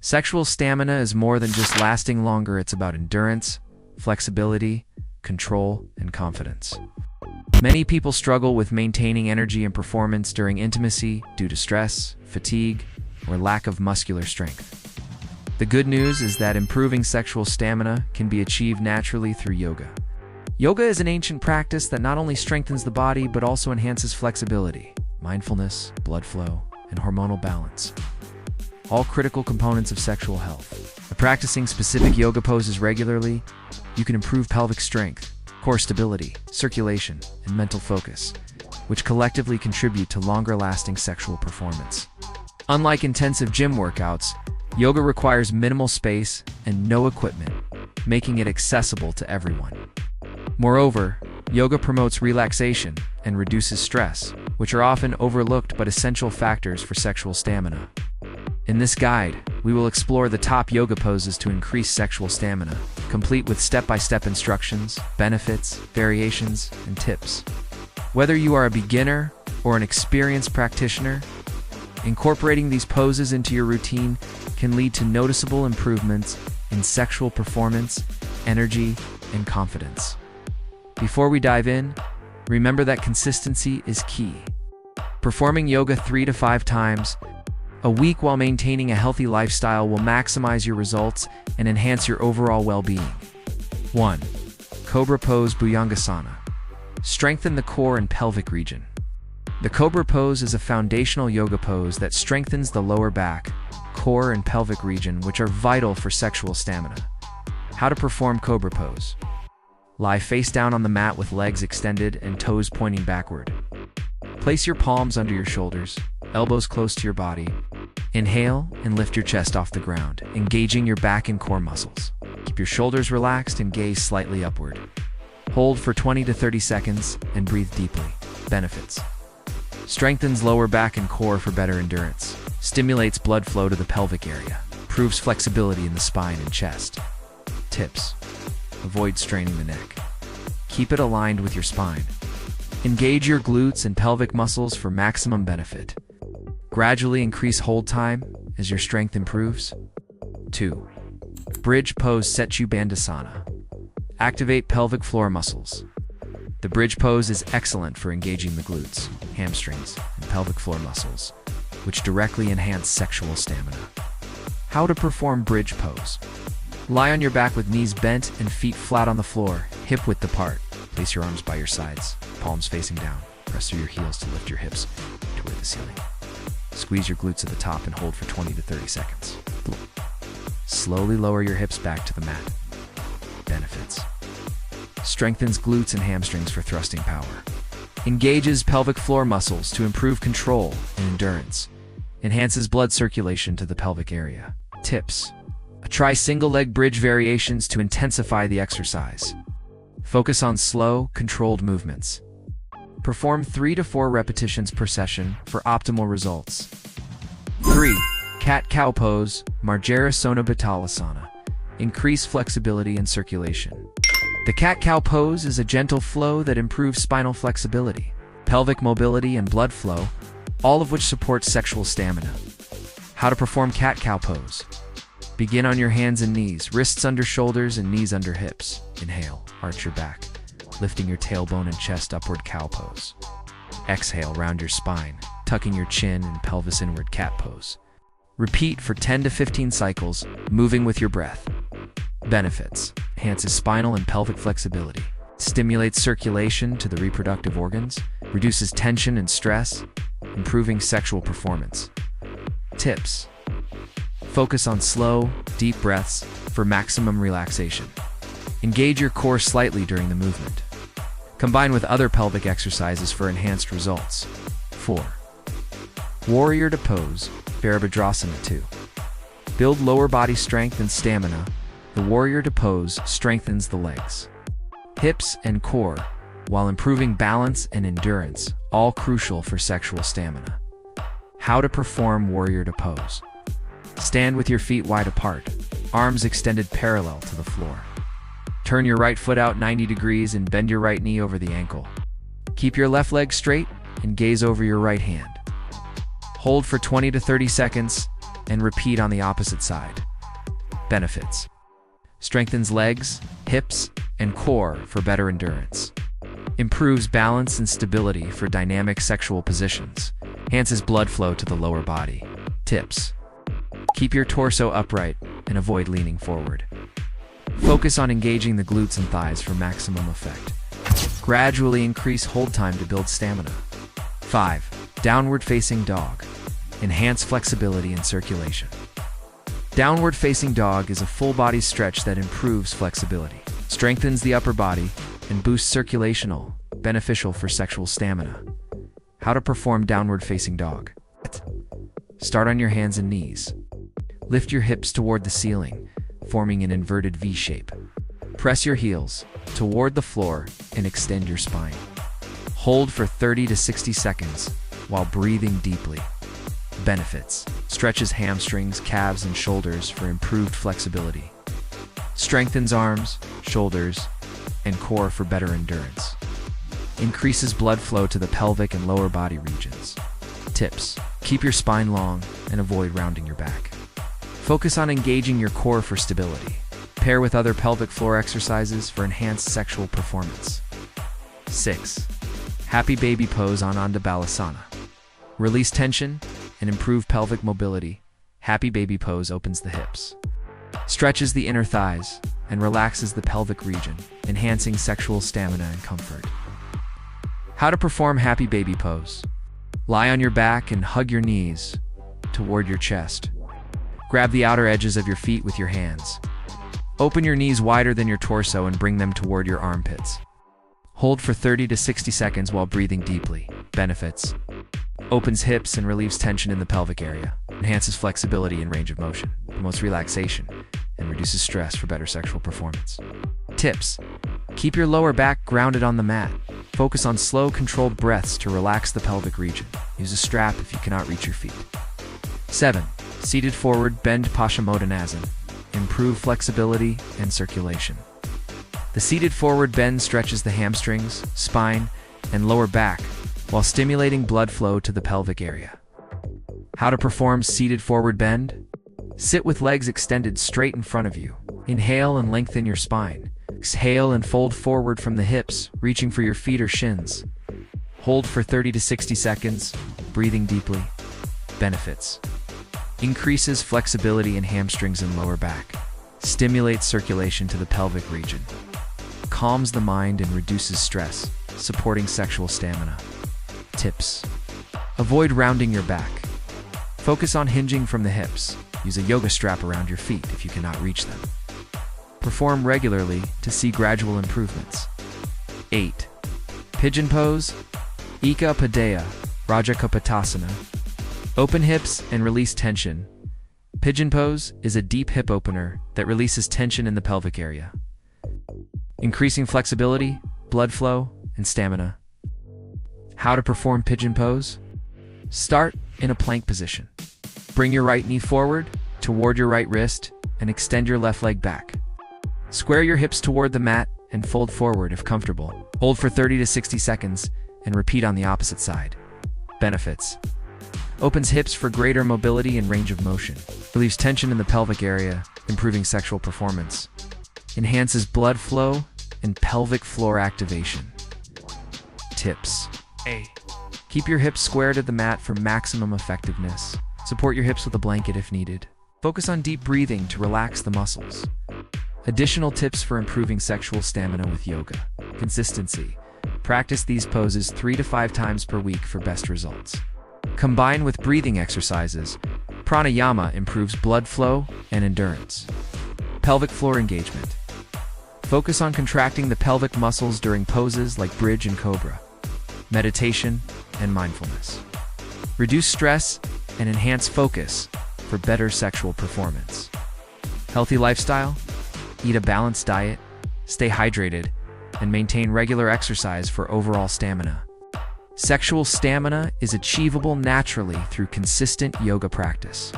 Sexual stamina is more than just lasting longer. It's about endurance, flexibility, control, and confidence. Many people struggle with maintaining energy and performance during intimacy due to stress, fatigue, or lack of muscular strength. The good news is that improving sexual stamina can be achieved naturally through yoga. Yoga is an ancient practice that not only strengthens the body but also enhances flexibility, mindfulness, blood flow, and hormonal balance, all critical components of sexual health. By practicing specific yoga poses regularly, you can improve pelvic strength, core stability, circulation, and mental focus, which collectively contribute to longer-lasting sexual performance. Unlike intensive gym workouts, yoga requires minimal space and no equipment, making it accessible to everyone. Moreover, yoga promotes relaxation and reduces stress, which are often overlooked but essential factors for sexual stamina. In this guide, we will explore the top yoga poses to increase sexual stamina, complete with step-by-step instructions, benefits, variations, and tips. Whether you are a beginner or an experienced practitioner, incorporating these poses into your routine can lead to noticeable improvements in sexual performance, energy, and confidence. Before we dive in, remember that consistency is key. Performing yoga 3 to 5 times a week while maintaining a healthy lifestyle will maximize your results and enhance your overall well-being. 1. Cobra Pose Bhujangasana. Strengthen the core and pelvic region. The Cobra Pose is a foundational yoga pose that strengthens the lower back, core, and pelvic region, which are vital for sexual stamina. How to perform Cobra Pose. Lie face down on the mat with legs extended and toes pointing backward. Place your palms under your shoulders, elbows close to your body. Inhale and lift your chest off the ground, engaging your back and core muscles. Keep your shoulders relaxed and gaze slightly upward. Hold for 20 to 30 seconds and breathe deeply. Benefits. Strengthens lower back and core for better endurance. Stimulates blood flow to the pelvic area. Improves flexibility in the spine and chest. Tips. Avoid straining the neck. Keep it aligned with your spine. Engage your glutes and pelvic muscles for maximum benefit. Gradually increase hold time as your strength improves. 2. Bridge Pose Setu Bandhasana. Activate pelvic floor muscles. The bridge pose is excellent for engaging the glutes, hamstrings, and pelvic floor muscles, which directly enhance sexual stamina. How to perform bridge pose. Lie on your back with knees bent and feet flat on the floor, hip width apart. Place your arms by your sides, palms facing down. Press through your heels to lift your hips toward the ceiling. Squeeze your glutes at the top and hold for 20 to 30 seconds. Slowly lower your hips back to the mat. Benefits. Strengthens glutes and hamstrings for thrusting power. Engages pelvic floor muscles to improve control and endurance. Enhances blood circulation to the pelvic area. Tips. Try single leg bridge variations to intensify the exercise. Focus on slow, controlled movements. Perform 3 to 4 repetitions per session for optimal results. 3. Cat-cow pose, Marjarasana Batalasana. Increase flexibility and circulation. The cat-cow pose is a gentle flow that improves spinal flexibility, pelvic mobility, and blood flow, all of which supports sexual stamina. How to perform cat-cow pose. Begin on your hands and knees, wrists under shoulders and knees under hips. Inhale, arch your back, lifting your tailbone and chest upward, cow pose. Exhale, round your spine, tucking your chin and pelvis inward, cat pose. Repeat for 10 to 15 cycles, moving with your breath. Benefits. Enhances spinal and pelvic flexibility. Stimulates circulation to the reproductive organs. Reduces tension and stress, improving sexual performance. Tips. Focus on slow, deep breaths for maximum relaxation. Engage your core slightly during the movement. Combine with other pelvic exercises for enhanced results. 4. Warrior to Pose, Virabhadrasana 2. Build lower body strength and stamina. The Warrior to Pose strengthens the legs, hips, and core, while improving balance and endurance, all crucial for sexual stamina. How to perform Warrior to Pose. Stand with your feet wide apart, arms extended parallel to the floor. Turn your right foot out 90 degrees and bend your right knee over the ankle. Keep your left leg straight and gaze over your right hand. Hold for 20 to 30 seconds and repeat on the opposite side. Benefits: strengthens legs, hips, and core for better endurance. Improves balance and stability for dynamic sexual positions. Enhances blood flow to the lower body. Tips: keep your torso upright and avoid leaning forward. Focus on engaging the glutes and thighs for maximum effect. Gradually increase hold time to build stamina. 5. Downward facing dog. Enhance flexibility and circulation. Downward facing dog is a full body stretch that improves flexibility, strengthens the upper body, and boosts circulation, all beneficial for sexual stamina. How to perform downward facing dog. Start on your hands and knees. Lift your hips toward the ceiling, forming an inverted V shape. Press your heels toward the floor and extend your spine. Hold for 30 to 60 seconds while breathing deeply. Benefits: stretches hamstrings, calves, and shoulders for improved flexibility. Strengthens arms, shoulders, and core for better endurance. Increases blood flow to the pelvic and lower body regions. Tips: keep your spine long and avoid rounding your back. Focus on engaging your core for stability. Pair with other pelvic floor exercises for enhanced sexual performance. 6. Happy baby pose on Anda Balasana. Release tension and improve pelvic mobility. Happy baby pose opens the hips, stretches the inner thighs, and relaxes the pelvic region, enhancing sexual stamina and comfort. How to perform happy baby pose. Lie on your back and hug your knees toward your chest. Grab the outer edges of your feet with your hands. Open your knees wider than your torso and bring them toward your armpits. Hold for 30 to 60 seconds while breathing deeply. Benefits: opens hips and relieves tension in the pelvic area. Enhances flexibility and range of motion. Promotes relaxation and reduces stress for better sexual performance. Tips: keep your lower back grounded on the mat. Focus on slow, controlled breaths to relax the pelvic region. Use a strap if you cannot reach your feet. 7. Seated forward bend Paschimottanasana. Improve flexibility and circulation. The seated forward bend stretches the hamstrings, spine, and lower back while stimulating blood flow to the pelvic area. How to perform seated forward bend? Sit with legs extended straight in front of you. Inhale and lengthen your spine. Exhale and fold forward from the hips, reaching for your feet or shins. Hold for 30 to 60 seconds, breathing deeply. Benefits: increases flexibility in hamstrings and lower back. Stimulates circulation to the pelvic region. Calms the mind and reduces stress, supporting sexual stamina. Tips: avoid rounding your back. Focus on hinging from the hips. Use a yoga strap around your feet if you cannot reach them. Perform regularly to see gradual improvements. 8. Pigeon Pose, Eka Padaya, Raja Kapotasana. Open hips and release tension. Pigeon Pose is a deep hip opener that releases tension in the pelvic area, increasing flexibility, blood flow, and stamina. How to perform Pigeon Pose? Start in a plank position. Bring your right knee forward toward your right wrist and extend your left leg back. Square your hips toward the mat and fold forward if comfortable. Hold for 30 to 60 seconds and repeat on the opposite side. Benefits: opens hips for greater mobility and range of motion. Relieves tension in the pelvic area, improving sexual performance. Enhances blood flow and pelvic floor activation. Tips: A. Keep your hips square to the mat for maximum effectiveness. Support your hips with a blanket if needed. Focus on deep breathing to relax the muscles. Additional tips for improving sexual stamina with yoga. Consistency: practice these poses 3 to 5 times per week for best results. Combine with breathing exercises. Pranayama improves blood flow and endurance. Pelvic floor engagement: focus on contracting the pelvic muscles during poses like bridge and cobra. Meditation and mindfulness: reduce stress and enhance focus for better sexual performance. Healthy lifestyle: eat a balanced diet, stay hydrated, and maintain regular exercise for overall stamina. Sexual stamina is achievable naturally through consistent yoga practice.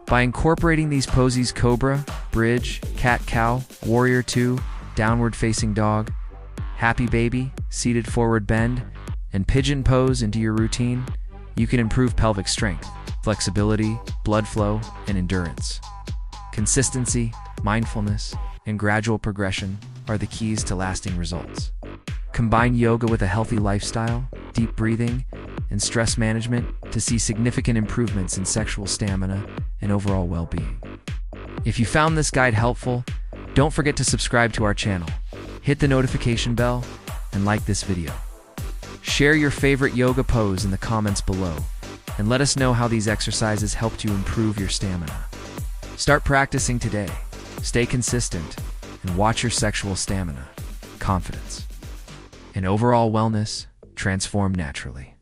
By incorporating these poses: cobra, bridge, cat-cow, warrior 2, downward facing dog, happy baby, seated forward bend, and pigeon pose into your routine, you can improve pelvic strength, flexibility, blood flow, and endurance. Consistency, mindfulness, and gradual progression are the keys to lasting results. Combine yoga with a healthy lifestyle, deep breathing, and stress management to see significant improvements in sexual stamina and overall well-being. If you found this guide helpful, don't forget to subscribe to our channel, hit the notification bell, and like this video. Share your favorite yoga pose in the comments below, and let us know how these exercises helped you improve your stamina. Start practicing today, stay consistent, and watch your sexual stamina, confidence, and overall wellness transform naturally.